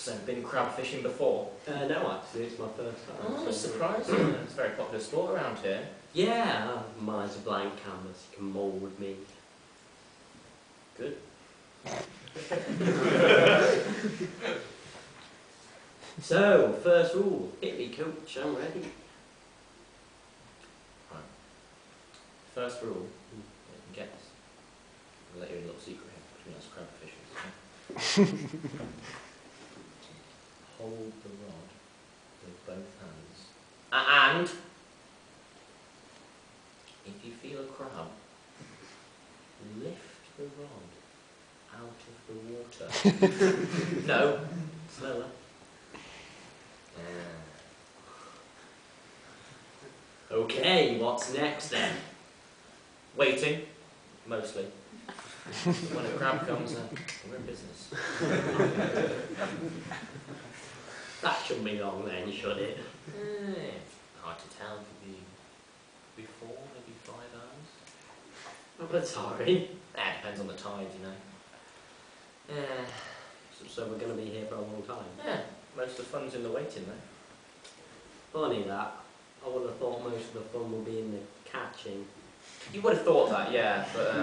So, been crab fishing before? No, actually, it's my first time. Oh, that's surprising. It's a very popular sport around here. Yeah, mine's a blank canvas. You can mould me. Good. So, first rule. Hit me, coach. I'm ready. Right. First rule, you can guess. I'll let you in a little secret here between us crab fishers. Hold the rod with both hands. And if you feel a crab, lift the rod out of the water. No, slower. Okay, what's next then? Waiting, mostly. When a crab comes, we're in business. That shouldn't be long then, should it? Hard to tell. Could be 4, maybe 5 hours. Oh, but sorry. Depends on the tide, you know. So we're going to be here for a long time? Yeah, most of the fun's in the waiting though. Funny that. I would have thought most of the fun would be in the catching. You would have thought that, yeah, but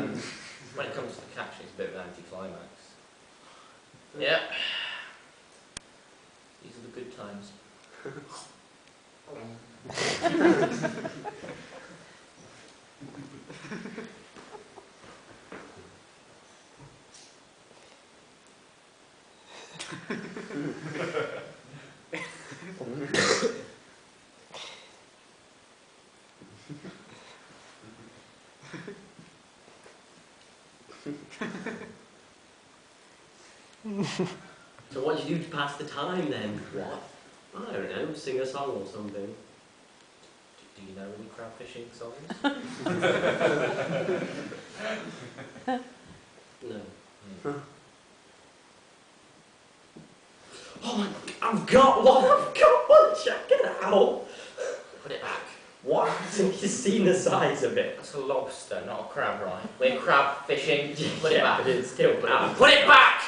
when it comes to the catching, it's a bit of an anti-climax. Yeah. These are the good times. So what do you do to pass the time then? What? I don't know, sing a song or something. Do you know any crab fishing songs? No. Oh my, I've got one, check it out! Put it back. What? You've seen the size of it. That's a lobster, not a crab, right? We're crab fishing. Put it back. But it's still, Put it back!